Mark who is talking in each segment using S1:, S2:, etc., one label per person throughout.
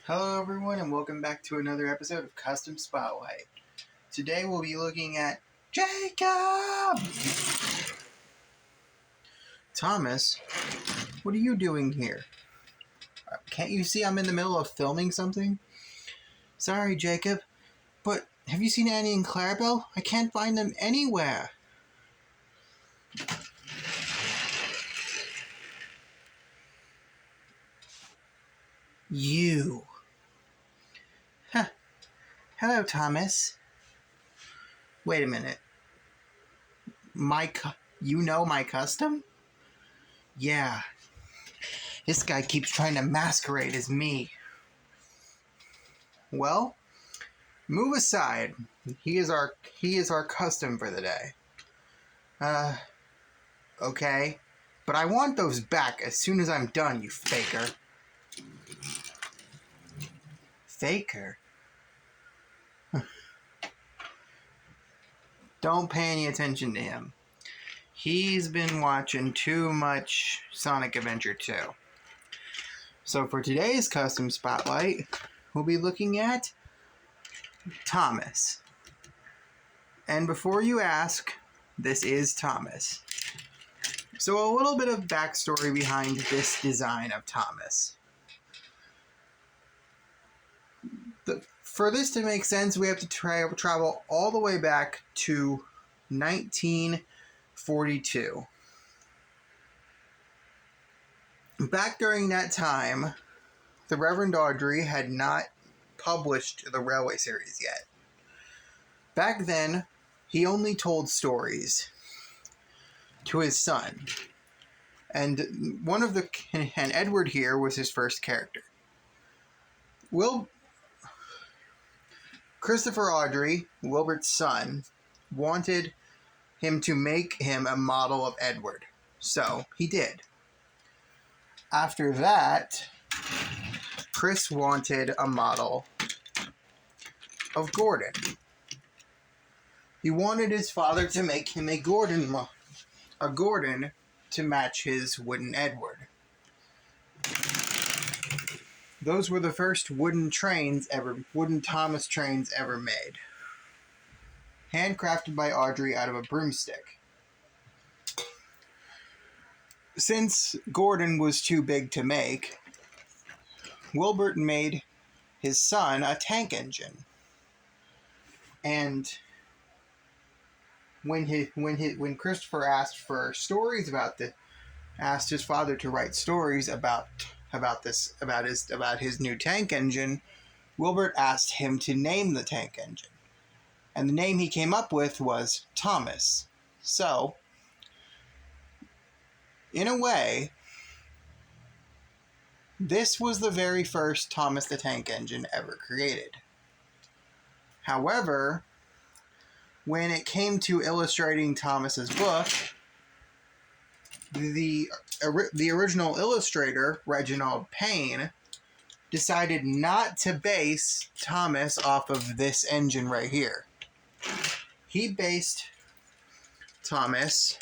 S1: Hello everyone and welcome back to another episode of Custom Spotlight. Today we'll be looking at Jacob! Thomas, what are you doing here? Can't you see I'm in the middle of filming something? Sorry, Jacob, but have you seen Annie and Clarabelle? I can't find them anywhere. You. Huh. Hello, Thomas. Wait a minute. You know my custom? Yeah. This guy keeps trying to masquerade as me. Well, move aside. He is our custom for the day. Okay. But I want those back as soon as I'm done, you faker. Faker? Don't pay any attention to him. He's been watching too much Sonic Adventure 2. So for today's custom spotlight, we'll be looking at Thomas. And before you ask, this is Thomas. So a little bit of backstory behind this design of Thomas. For this to make sense, we have to travel all the way back to 1942. Back during that time, the Reverend Awdrys had not published the Railway series yet. Back then, he only told stories to his son. And Edward here was his first character. Christopher Awdrys, Wilbert's son, wanted him to make him a model of Edward. So, he did. After that, Chris wanted a model of Gordon. He wanted his father to make him a Gordon to match his wooden Edward. Those were the first wooden Thomas trains ever made. Handcrafted by Awdrys out of a broomstick. Since Gordon was too big to make, Wilbert made his son a tank engine. And when Christopher asked for stories asked his father to write stories about his new tank engine, Wilbert asked him to name the tank engine. And the name he came up with was Thomas. So, in a way, this was the very first Thomas the Tank Engine ever created. However, when it came to illustrating Thomas's book, the original illustrator, Reginald Payne, decided not to base Thomas off of this engine right here. He based Thomas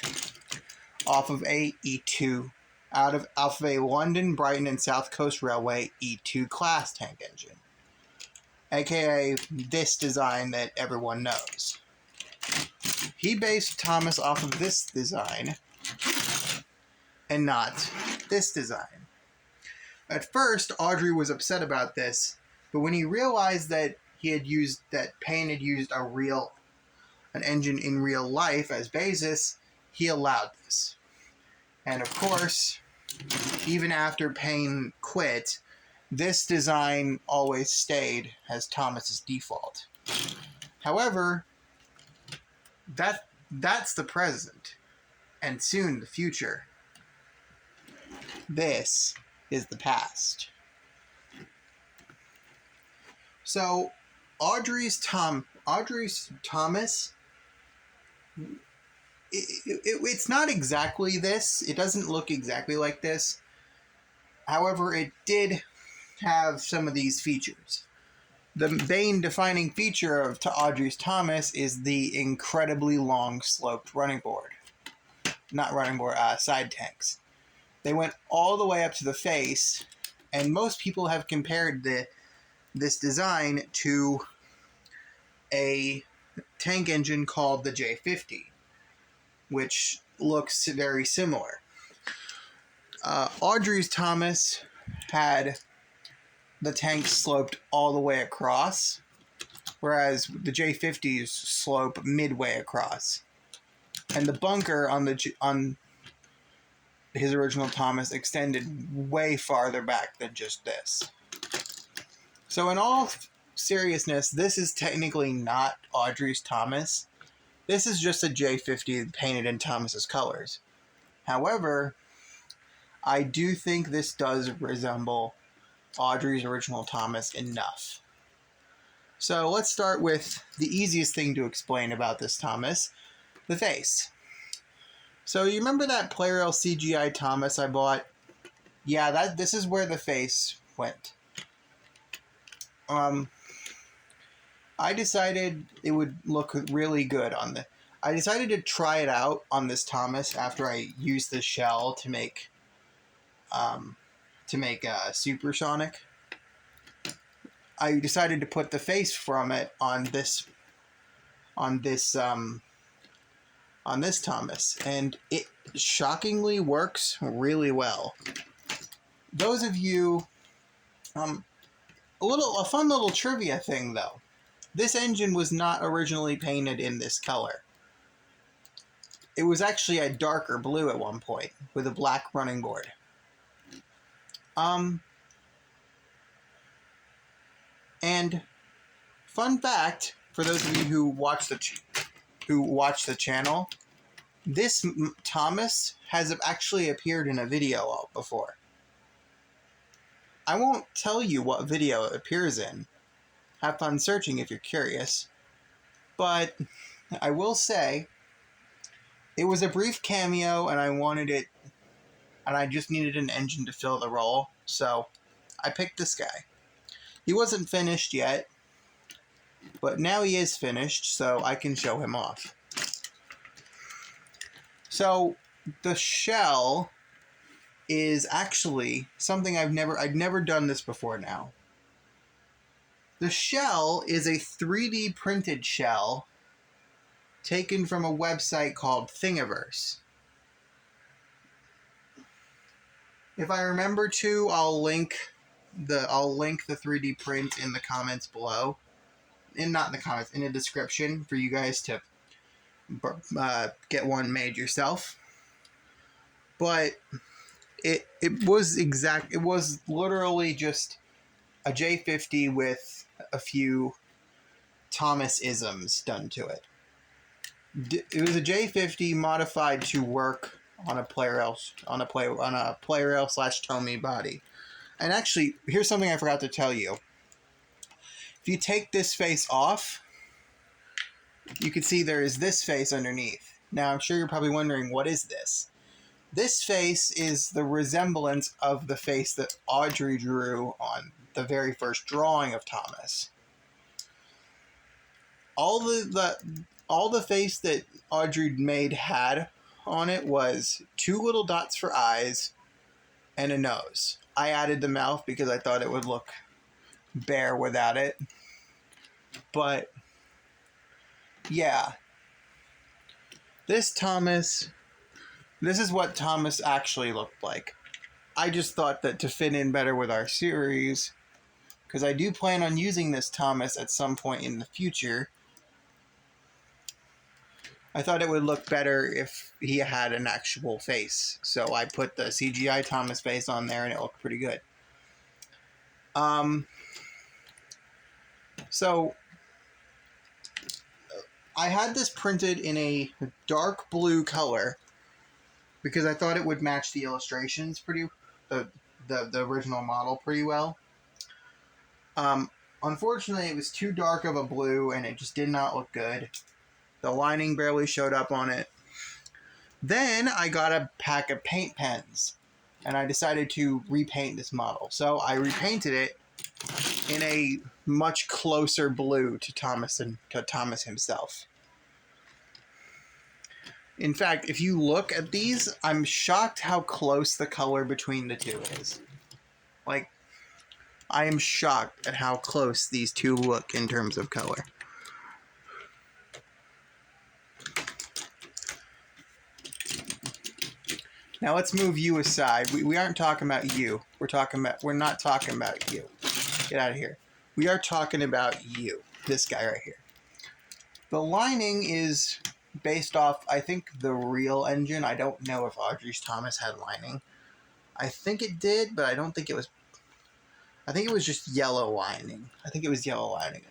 S1: off of a E2, off of a London, Brighton, and South Coast Railway E2 class tank engine, aka this design that everyone knows. He based Thomas off of this design and not this design. At first, Awdrys was upset about this, but when he realized that Payne had used an engine in real life as basis, he allowed this. And of course, even after Payne quit, this design always stayed as Thomas's default. However, that's the present, and soon the future. This is the past. So, Awdrys Thomas, it's not exactly this. It doesn't look exactly like this. However, it did have some of these features. The main defining feature of Awdrys Thomas is the incredibly long sloped side tanks. They went all the way up to the face, and most people have compared this design to a tank engine called the J50, which looks very similar. Awdrys Thomas had the tank sloped all the way across, whereas the J50s slope midway across. And the bunker on his original Thomas extended way farther back than just this. So in all seriousness, this is technically not Awdrys Thomas. This is just a J50 painted in Thomas's colors. However, I do think this does resemble Awdrys' original Thomas enough. So let's start with the easiest thing to explain about this Thomas, the face. So you remember that Plarail CGI Thomas I bought? Yeah, this is where the face went. I decided it would look really good on the... I decided to try it out on this Thomas after I used the shell to make Supersonic. I decided to put the face from it on this Thomas, and it shockingly works really well. Those of you, a fun little trivia thing though. This engine was not originally painted in this color. It was actually a darker blue at one point with a black running board. And fun fact for those of you who watch the channel, this Thomas has actually appeared in a video before. I won't tell you what video it appears in. Have fun searching if you're curious. But I will say, it was a brief cameo and I wanted it, and I just needed an engine to fill the role, so I picked this guy. He wasn't finished yet, but now he is finished, so I can show him off. So the shell is actually something I'd never done this before now. The shell is a 3D printed shell taken from a website called Thingiverse. If I remember to, I'll link the 3D print in the comments below. Not in the comments, in the description for you guys to get one made yourself. But it was literally just a J50 with a few Thomas-isms done to it. It was a J50 modified to work on a Plarail / Tomy body. And actually, here's something I forgot to tell you. If you take this face off, you can see there is this face underneath. Now, I'm sure you're probably wondering, what is this? This face is the resemblance of the face that Awdry drew on the very first drawing of Thomas. All the face that Awdry made had on it was 2 little dots for eyes and a nose. I added the mouth because I thought it would look bare without it. But yeah, this is what Thomas actually looked like. I just thought that to fit in better with our series, because I do plan on using this Thomas at some point in the future, I thought it would look better if he had an actual face. So I put the CGI Thomas face on there and it looked pretty good. So I had this printed in a dark blue color because I thought it would match the illustrations the original model pretty well. Unfortunately, it was too dark of a blue and it just did not look good. The lining barely showed up on it. Then I got a pack of paint pens and I decided to repaint this model. So I repainted it in a much closer blue to Thomas himself. In fact, if you look at these, I'm shocked how close the color between the two is. Like, I am shocked at how close these two look in terms of color. Now let's move you aside. We aren't talking about you. We're not talking about you. Get out of here. We are talking about you. This guy right here. The lining is based off, I think, the real engine. I don't know if Awdrys Thomas had lining. I think it did, but I don't think it was. I think it was just yellow lining. I think it was yellow lining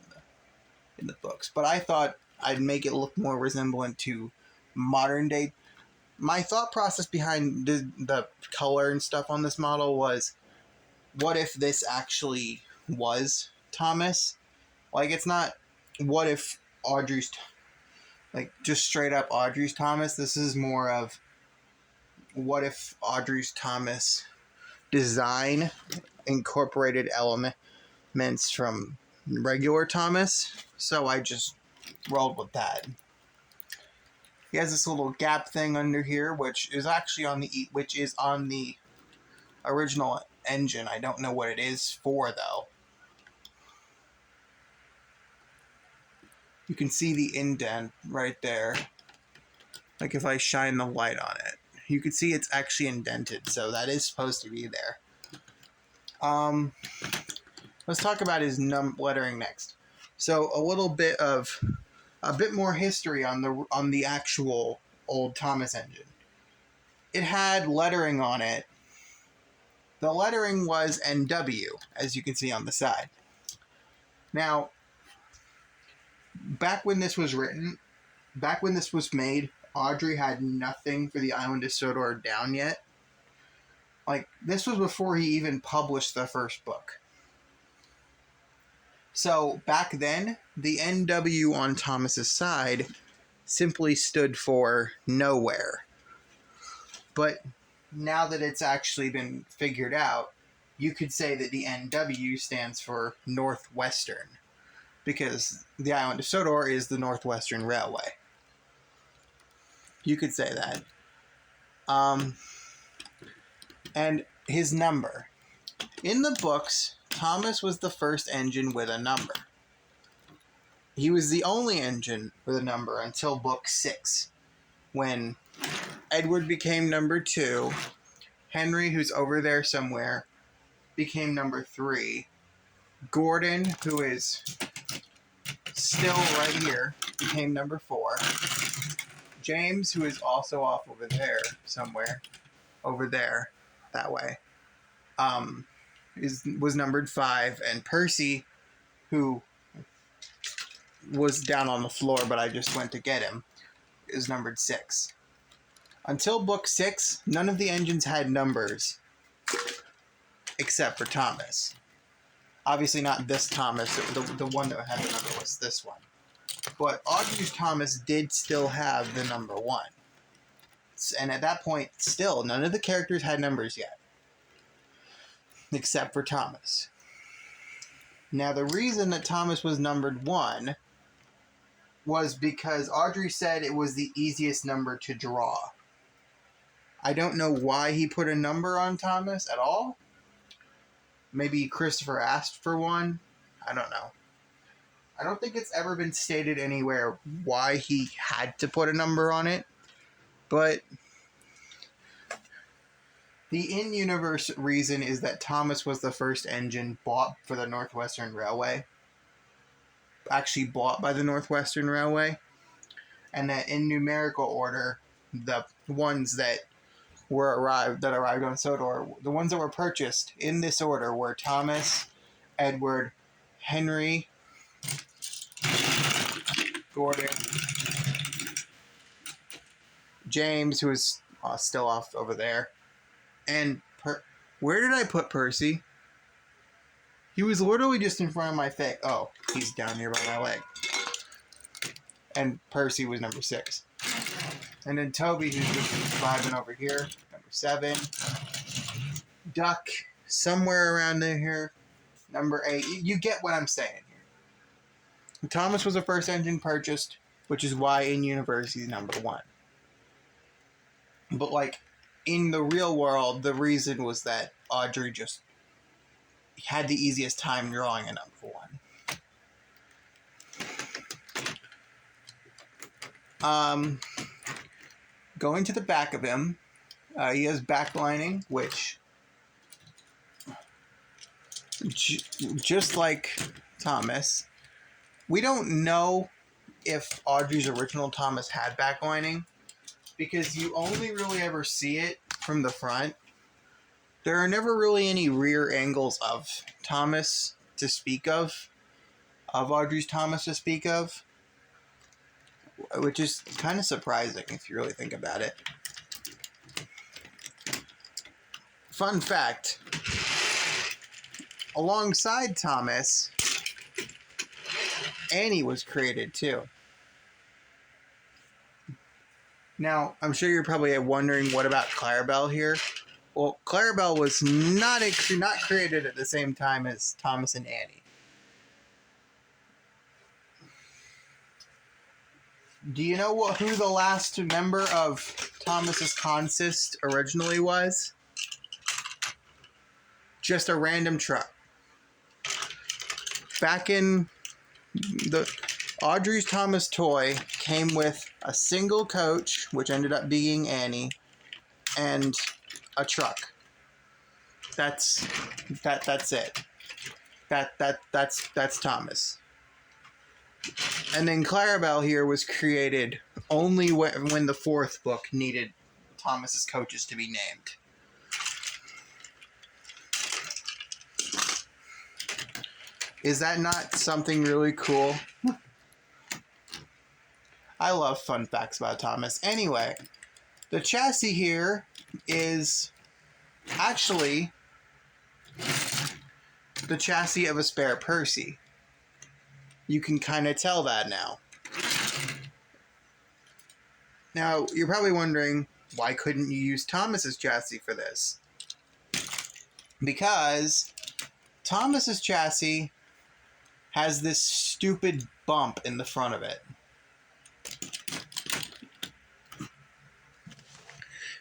S1: in the books. But I thought I'd make it look more resemblant to modern day. My thought process behind the color and stuff on this model was, what if this actually was Thomas? Like, it's not, what if Awdrys, like, just straight up Awdrys Thomas? This is more of, what if Awdrys Thomas design incorporated elements from regular Thomas? So I just rolled with that. He has this little gap thing under here, which is actually on the original engine. I don't know what it is for, though. You can see the indent right there. Like if I shine the light on it, you can see it's actually indented, so that is supposed to be there. Let's talk about his lettering next. So a bit more history on the actual old Thomas engine. It had lettering on it. The lettering was NW, as you can see on the side. Now, back when this was made, Awdry had nothing for the Island of Sodor down yet. Like, this was before he even published the first book. So, back then, the NW on Thomas's side simply stood for nowhere. But now that it's actually been figured out, you could say that the NW stands for Northwestern, because the Island of Sodor is the Northwestern Railway. You could say that. And his number. In the books, Thomas was the first engine with a number. He was the only engine with a number until book 6, when Edward became number 2, Henry, who's over there somewhere, became number 3, Gordon, who is still right here, became number 4, James, who is also off over there somewhere, over there, that way, was numbered 5, and Percy, who was down on the floor, but I just went to get him, is numbered 6. Until book 6, none of the engines had numbers, except for Thomas. Obviously not this Thomas, the one that had the number was this one. But Awdrys Thomas did still have the number 1. And at that point, still, none of the characters had numbers yet, except for Thomas. Now, the reason that Thomas was numbered 1 was because Awdrys said it was the easiest number to draw. I don't know why he put a number on Thomas at all. Maybe Christopher asked for one. I don't know. I don't think it's ever been stated anywhere why he had to put a number on it. But the in-universe reason is that Thomas was the first engine bought for the Northwestern Railway. Actually bought by the Northwestern Railway. And that in numerical order, the ones that arrived on Sodor, the ones that were purchased in this order were Thomas, Edward, Henry, Gordon, James, who is still off over there, and where did I put Percy? He was literally just in front of my face. Oh, he's down here by my leg. And Percy was number 6. And then Toby, who's just vibing over here, number 7. Duck, somewhere around here, number 8. You get what I'm saying here. Thomas was the first engine purchased, which is why in universe he's number 1. But, like, in the real world, the reason was that Awdry just had the easiest time drawing a number 1. Going to the back of him, he has backlining, which, just like Thomas, we don't know if Awdrys' original Thomas had backlining, because you only really ever see it from the front. There are never really any rear angles of Thomas to speak of Awdrys Thomas to speak of, which is kind of surprising if you really think about it. Fun fact, alongside Thomas, Annie was created too. Now, I'm sure you're probably wondering, what about Clarabelle here? Well, Clarabelle was not created at the same time as Thomas and Annie. Do you know who the last member of Thomas's consist originally was? Just a random truck. Back in the Awdrys Thomas toy came with a single coach, which ended up being Annie, and a truck. That's it. That's Thomas. And then Clarabelle here was created only when the 4th book needed Thomas's coaches to be named. Is that not something really cool? I love fun facts about Thomas. Anyway, the chassis here is actually the chassis of a spare Percy. You can kind of tell that now. Now, you're probably wondering, why couldn't you use Thomas's chassis for this? Because Thomas's chassis has this stupid bump in the front of it.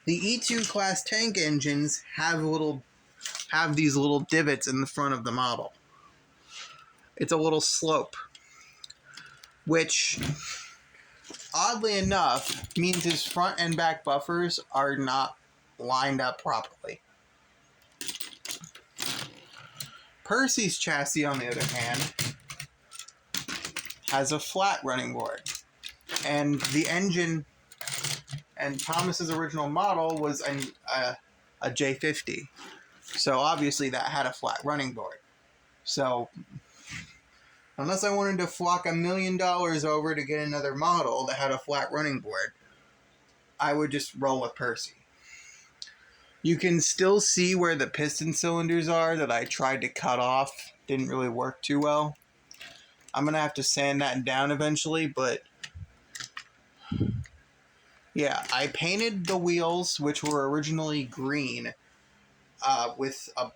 S1: The E2 class tank engines have these little divots in the front of the model. It's a little slope, which, oddly enough, means his front and back buffers are not lined up properly. Percy's chassis, on the other hand, has a flat running board. And the engine, and Thomas's original model was a J50. So obviously that had a flat running board. So unless I wanted to flock $1 million over to get another model that had a flat running board, I would just roll with Percy. You can still see where the piston cylinders are that I tried to cut off. Didn't really work too well. I'm going to have to sand that down eventually, but yeah, I painted the wheels, which were originally green, with a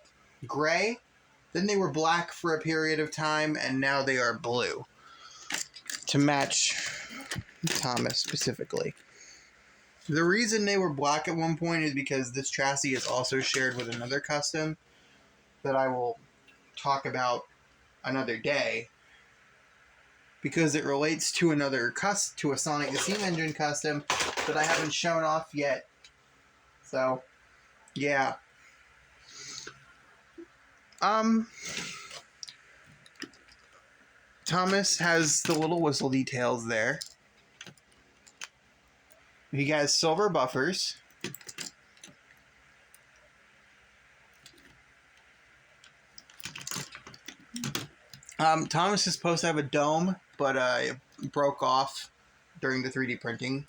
S1: gray. Then they were black for a period of time, and now they are blue, to match Thomas specifically. The reason they were black at one point is because this chassis is also shared with another custom that I will talk about another day, because it relates to to a Sonic the Steam Engine custom that I haven't shown off yet. So, yeah. Thomas has the little whistle details there. He has silver buffers. Thomas is supposed to have a dome, but it broke off during the 3D printing.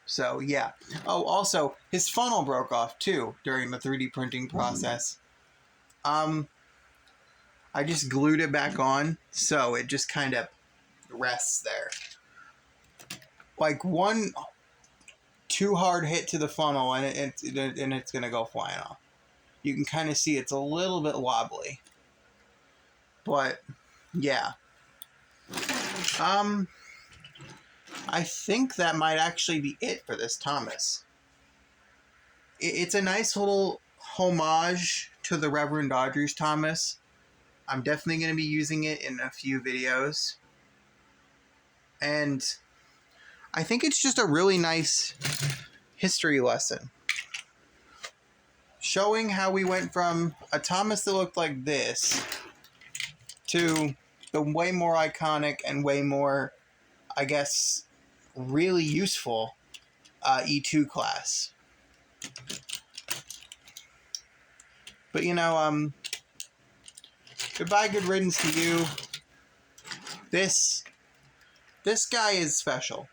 S1: So, yeah. Oh, also, his funnel broke off, too, during the 3D printing process. I just glued it back on, so it just kind of rests there. Like, one too hard hit to the funnel, and it's going to go flying off. You can kind of see it's a little bit wobbly. But, yeah. I think that might actually be it for this Thomas. It's a nice little homage to the Reverend Awdrys Thomas, I'm definitely going to be using it in a few videos. And I think it's just a really nice history lesson, showing how we went from a Thomas that looked like this to the way more iconic and way more, I guess, really useful E2 class. But goodbye, good riddance to you. This guy is special.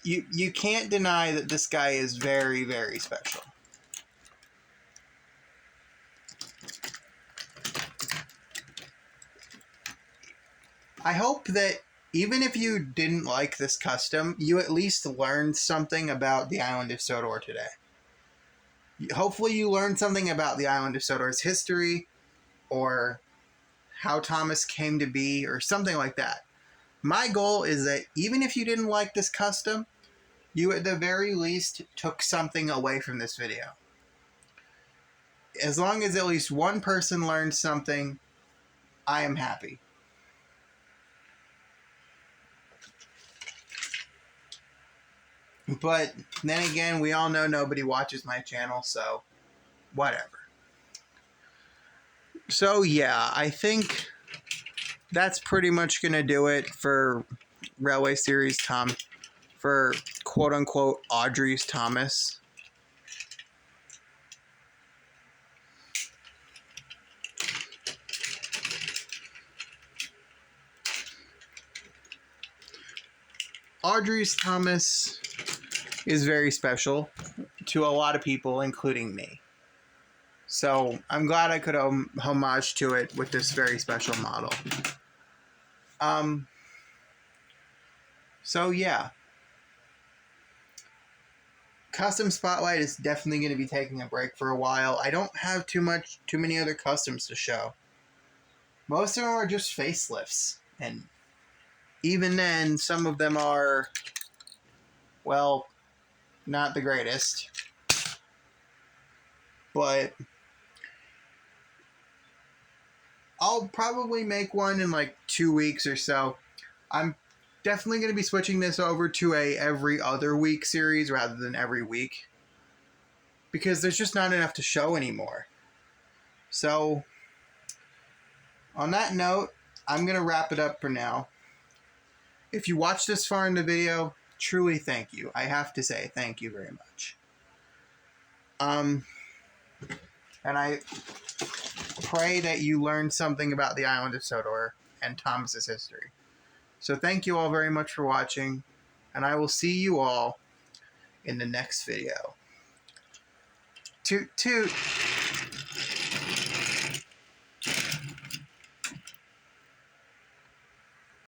S1: You can't deny that this guy is very, very special. I hope that even if you didn't like this custom, you at least learned something about the island of Sodor today. Hopefully you learned something about the island of Sodor's history, or how Thomas came to be, or something like that. My goal is that even if you didn't like this custom, you at the very least took something away from this video. As long as at least one person learned something, I am happy. But then again, we all know nobody watches my channel, so whatever. So yeah, I think that's pretty much going to do it for Railway Series Tom, for quote-unquote Awdrys Thomas. Awdrys Thomas is very special to a lot of people, including me. So I'm glad I could homage to it with this very special model. So yeah. Custom Spotlight is definitely going to be taking a break for a while. I don't have too many other customs to show. Most of them are just facelifts, and even then, some of them are, well, not the greatest. But I'll probably make one in like 2 weeks or so. I'm definitely going to be switching this over to a every other week series rather than every week, because there's just not enough to show anymore. So on that note, I'm going to wrap it up for now. If you watched this far in the video, truly thank you. I have to say thank you very much. And I pray that you learned something about the island of Sodor and Thomas's history. So thank you all very much for watching, and I will see you all in the next video. Toot toot!